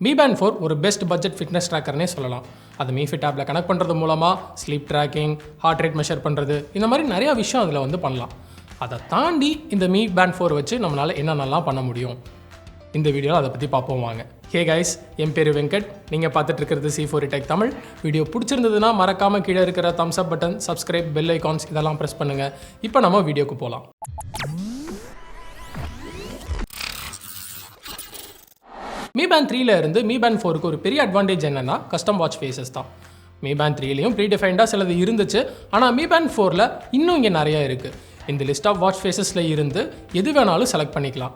Mi Band 4 ஒரு best budget fitness ட்ராக்கர்னே சொல்லலாம். அது Mi Fit ஆப்பில் கனெக்ட் பண்ணுறது மூலமாக sleep tracking, heart rate measure பண்ணுறது, இந்த மாதிரி நிறையா விஷயம் அதில் வந்து பண்ணலாம். அதை தாண்டி இந்த Mi Band 4 வச்சு நம்மளால் என்னென்னலாம் பண்ண முடியும், இந்த வீடியோவில் அதை பற்றி பார்ப்போம் வாங்க. ஹே கைஸ், என் பேர் வெங்கட். நீங்கள் பார்த்துட்டு இருக்கிறது C4 Tech தமிழ். வீடியோ பிடிச்சிருந்ததுன்னா மறக்காமல் கீழே இருக்கிற தம்ஸ் அப் பட்டன், சப்ஸ்கிரைப், பெல் ஐகான்ஸ் இதெல்லாம் ப்ரெஸ் பண்ணுங்கள். இப்போ நம்ம வீடியோக்கு போகலாம். Mi Band 3ல இருந்து Mi Band 4க்கு ஒரு பெரிய அட்வான்டேஜ் என்னன்னா கஸ்டம் வாட்ச் ஃபேஸஸ் தான். Mi Band 3லையும் ப்ரீடிஃபைண்டாக சிலது இருந்துச்சு, ஆனால் Mi Band 4ல இன்னும் இங்கே நிறையா இருக்குது. இந்த லிஸ்ட் ஆஃப் வாட்ச் ஃபேஸஸில் இருந்து எது வேணாலும் செலக்ட் பண்ணிக்கலாம்.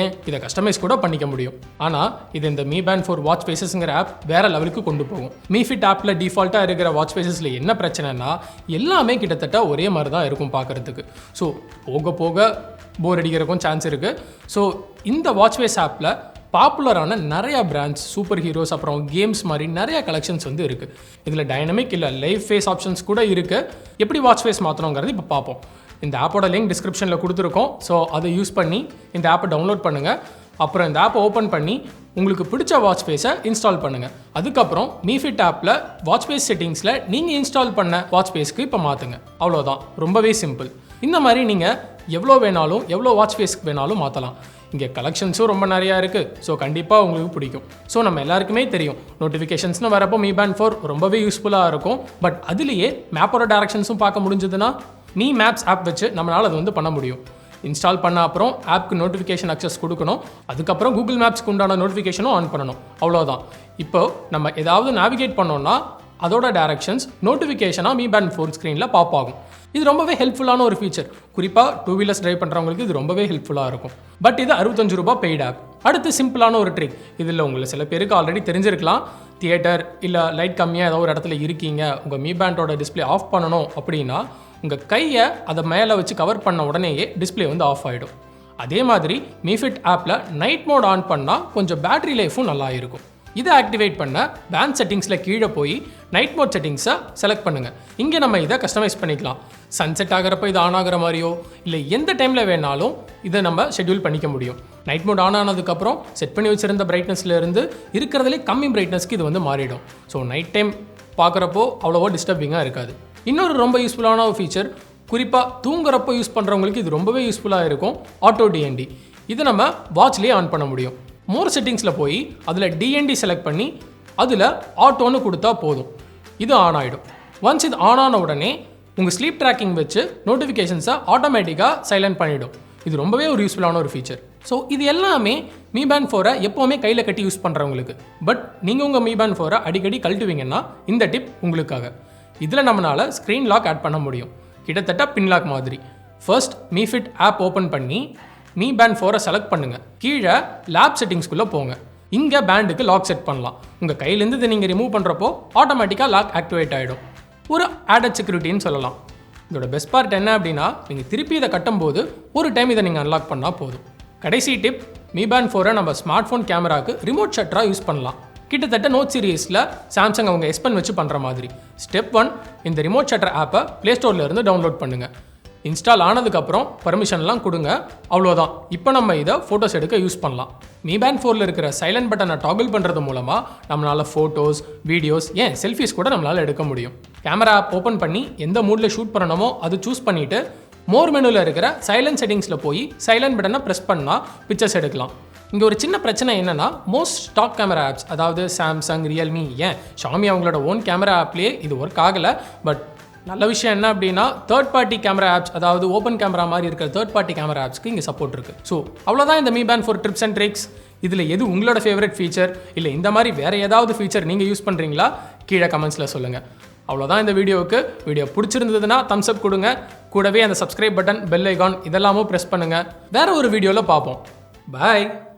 ஏன் இதை கஸ்டமைஸ் கூட பண்ணிக்க முடியும். ஆனால் இது இந்த Mi Band 4 வாட்ச் ஃபேஸஸ்ங்கிற ஆப் வேறு லெவலுக்கு கொண்டு போகும். Mi Fit ஆப்பில் டிஃபால்ட்டாக இருக்கிற வாட்ச் ஃபேஸஸில் என்ன பிரச்சனைனா எல்லாமே கிட்டத்தட்ட ஒரே மாதிரி தான் இருக்கும் பார்க்குறதுக்கு. ஸோ போக போக போர் அடிக்கிறதுக்கும் சான்ஸ் இருக்குது. ஸோ இந்த வாட்ச் ஃபேஸ் ஆப்பில் பாப்புலரான நிறையா பிராண்ட்ஸ், சூப்பர் ஹீரோஸ், அப்புறம் கேம்ஸ் மாதிரி நிறையா கலெக்ஷன்ஸ் வந்து இருக்குது. இதில் டைனமிக் இல்லை லைவ் ஃபேஸ் ஆப்ஷன்ஸ் கூட இருக்குது. எப்படி வாட்ச் ஃபேஸ் மாற்றணுங்கிறது இப்போ பார்ப்போம். இந்த ஆப்போட லிங்க் டிஸ்கிரிப்ஷனில் கொடுத்துருக்கோம். ஸோ அதை யூஸ் பண்ணி இந்த ஆப்பை டவுன்லோட் பண்ணுங்கள். அப்புறம் இந்த ஆப்பை ஓப்பன் பண்ணி உங்களுக்கு பிடிச்ச வாட்ச் ஃபேஸை இன்ஸ்டால் பண்ணுங்கள். அதுக்கப்புறம் Mi Fit ஆப்பில் வாட்ச் ஃபேஸ் செட்டிங்ஸில் நீங்கள் இன்ஸ்டால் பண்ண வாட்ச் ஃபேஸ்க்கு இப்போ மாற்றுங்க. அவ்வளோதான், ரொம்பவே சிம்பிள். இந்த மாதிரி நீங்கள் எவ்வளோ வேணாலும், எவ்வளோ வாட்ச் ஃபேஸ்க்கு வேணாலும் மாற்றலாம். இங்கே கலெக்ஷன்ஸும் ரொம்ப நிறையா இருக்குது. ஸோ கண்டிப்பாக உங்களுக்கு பிடிக்கும். ஸோ நம்ம எல்லாருக்குமே தெரியும், நோட்டிஃபிகேஷன்ஸ்னு வரப்போ Mi Band 4 ரொம்பவே யூஸ்ஃபுல்லாக இருக்கும். பட் அதுலேயே மேப்போட டேரக்ஷன்ஸும் பார்க்க முடிஞ்சதுன்னா Mi Maps ஆப் வச்சு நம்மளால் அது வந்து பண்ண முடியும். இன்ஸ்டால் பண்ண அப்புறம் ஆப்க்கு நோட்டிஃபிகேஷன் அக்சஸ் கொடுக்கணும். அதுக்கப்புறம் கூகுள் மேப்ஸ்க்கு உண்டான நோட்டிஃபிகேஷனும் ஆன் பண்ணணும். அவ்வளோதான். இப்போ நம்ம ஏதாவது நேவிகேட் பண்ணோன்னா அதோட டேரக்ஷன்ஸ் நோட்டிஃபிகேஷனாக Mi Band 4 ஸ்க்ரீனில் பாப் ஆகும். இது ரொம்பவே ஹெல்ப்ஃபுல்லான ஒரு ஃபீச்சர். குறிப்பாக 2 வீலர்ஸ் ட்ரைவ் பண்ணுறவங்களுக்கு இது ரொம்பவே ஹெல்ப்ஃபுல்லாக இருக்கும். பட் இது 65 ரூபாய் பெய்ட் ஆப். அடுத்து சிம்பிளான ஒரு ட்ரிக். இதில் உங்களை சில பேருக்கு ஆல்ரெடி தெரிஞ்சிருக்கலாம். தியேட்டர் இல்லை லைட் கம்மியாக ஏதோ ஒரு இடத்துல இருக்கீங்க, உங்கள் Mi Bandோட டிஸ்பிளே ஆஃப் பண்ணணும் அப்படின்னா உங்கள் கையை அதை மேலே வச்சு கவர் பண்ண உடனேயே டிஸ்பிளே வந்து ஆஃப் ஆகிடும். அதே மாதிரி Mi Fit ஆப்பில் நைட் மோட் ஆன் பண்ணால் கொஞ்சம் பேட்டரி லைஃபும் நல்லா இருக்கும். இதை ஆக்டிவேட் பண்ண பேண்ட் செட்டிங்ஸில் கீழே போய் நைட் மோட் செட்டிங்ஸை செலக்ட் பண்ணுங்கள். இங்கே நம்ம இதை கஸ்டமைஸ் பண்ணிக்கலாம். சன்செட் ஆகிறப்போ இது ஆன் ஆகிற மாதிரியோ இல்லை எந்த டைமில் வேணாலும் இதை நம்ம ஷெட்யூல் பண்ணிக்க முடியும். நைட் மோட் ஆன் ஆனதுக்கப்புறம் செட் பண்ணி வச்சுருந்த பிரைட்னஸ்லேருந்து இருக்கிறதுலே கம்மி பிரைட்னஸ்க்கு இது வந்து மாறிடும். ஸோ நைட் டைம் பார்க்குறப்போ அவ்வளோவா டிஸ்டர்பிங்காக இருக்காது. இன்னொரு ரொம்ப யூஸ்ஃபுல்லான ஒரு ஃபீச்சர், குறிப்பாக தூங்குறப்போ யூஸ் பண்ணுறவங்களுக்கு இது ரொம்பவே யூஸ்ஃபுல்லாக இருக்கும். Auto DND. இதை நம்ம வாட்ச்லேயே ஆன் பண்ண முடியும். மோர் செட்டிங்ஸில் போய் அதில் DND செலக்ட் பண்ணி அதில் ஆட்டோன்னு கொடுத்தா போதும், இது ஆன் ஆகிடும். ஒன்ஸ் இது ஆன் ஆன உடனே உங்கள் ஸ்லீப் ட்ராக்கிங் வச்சு நோட்டிஃபிகேஷன்ஸை ஆட்டோமேட்டிக்காக சைலண்ட் பண்ணிவிடும். இது ரொம்பவே ஒரு யூஸ்ஃபுல்லான ஒரு ஃபீச்சர். ஸோ இது எல்லாமே Mi Band 4 எப்போவுமே கையில் கட்டி யூஸ் பண்ணுறவங்களுக்கு. பட் நீங்கள் உங்கள் Mi Band 4 அடிக்கடி கழட்டுவீங்கன்னா இந்த டிப் உங்களுக்காக. இதில் நம்மளால் ஸ்க்ரீன் லாக் ஆட் பண்ண முடியும், கிட்டத்தட்ட பின் லாக் மாதிரி. First Mi Fit app open பண்ணி Mi Band 4 செலக்ட் பண்ணுங்கள். கீழே லேப் செட்டிங்ஸ்குள்ளே போங்க. இங்கே பேண்டுக்கு லாக் செட் பண்ணலாம். உங்கள் கையிலேருந்து இதை நீங்கள் ரிமூவ் பண்ணுறப்போ ஆட்டோமேட்டிக்காக லாக் ஆக்டிவேட் ஆகிடும். ஒரு ஆடட் செக்யூரிட்டின்னு சொல்லலாம். இதோட பெஸ்ட் பார்ட் என்ன அப்படின்னா, நீங்கள் திருப்பி இதை கட்டும்போது ஒரு டைம் இதை நீங்கள் அன்லாக் பண்ணால் போதும். கடைசி டிப், Mi Band 4 நம்ம ஸ்மார்ட் ஃபோன் கேமராவுக்கு ரிமோட் ஷட்டராக யூஸ் பண்ணலாம். கிட்டத்தட்ட நோட் சீரீஸில் சாம்சங் அவங்க S Pen வச்சு பண்ணுற மாதிரி. ஸ்டெப் 1, இந்த ரிமோட் ஷட்டர் ஆப்பை ப்ளே ஸ்டோர்லேருந்து டவுன்லோட் பண்ணுங்கள். இன்ஸ்டால் ஆனதுக்கப்புறம் பர்மிஷன்லாம் கொடுங்க. அவ்வளோதான். இப்போ நம்ம இதை ஃபோட்டோஸ் எடுக்க யூஸ் பண்ணலாம். Mi Band 4ல் இருக்கிற சைலண்ட் பட்டனை டாகிள் பண்ணுறது மூலமாக நம்மளால் ஃபோட்டோஸ், வீடியோஸ், ஏன் செல்ஃபிஸ் கூட நம்மளால் எடுக்க முடியும். கேமரா ஆப் ஓப்பன் பண்ணி எந்த மூடில் ஷூட் பண்ணணுமோ அது சூஸ் பண்ணிவிட்டு மோர் மெனுவில் இருக்கிற சைலண்ட் செட்டிங்ஸில் போய் சைலண்ட் பட்டனை ப்ரெஸ் பண்ணால் பிக்சர்ஸ் எடுக்கலாம். இங்கே ஒரு சின்ன பிரச்சனை என்னென்னா, மோஸ்ட் ஸ்டாக் கேமரா ஆப்ஸ், அதாவது சாம்சங், ரியல்மி, ஏன் Xiaomi அவங்களோட ஓன் கேமரா ஆப்லேயே இது ஒர்க் ஆகலை. பட் நல்ல விஷயம் என்ன அப்படின்னா, தேர்ட் பார்ட்டி கேமரா ஆப்ஸ், அதாவது ஓப்பன் கேமரா மாதிரி இருக்கிற தேர்ட் பார்ட்டி கேமரா ஆப்ஸ்க்கு இங்கே சப்போர்ட் இருக்குது. ஸோ அவ்வளோதான் இந்த Mi Band 4 tips and tricks. இதில் எது உங்களோட ஃபேவரட் ஃபீச்சர், இல்லை இந்த மாதிரி வேறு ஏதாவது ஃபீச்சர் நீங்கள் யூஸ் பண்ணுறீங்களா, கீழே கமெண்ட்ஸில் சொல்லுங்கள். அவ்வளோதான் இந்த வீடியோவுக்கு. வீடியோ பிடிச்சிருந்ததுன்னா தம்ஸ் அப் கொடுங்க. கூடவே அந்த சப்ஸ்கிரைப் பட்டன், பெல் ஐகான் இதெல்லாமும் ப்ரெஸ் பண்ணுங்கள். வேறு ஒரு வீடியோவில் பார்ப்போம். பாய்.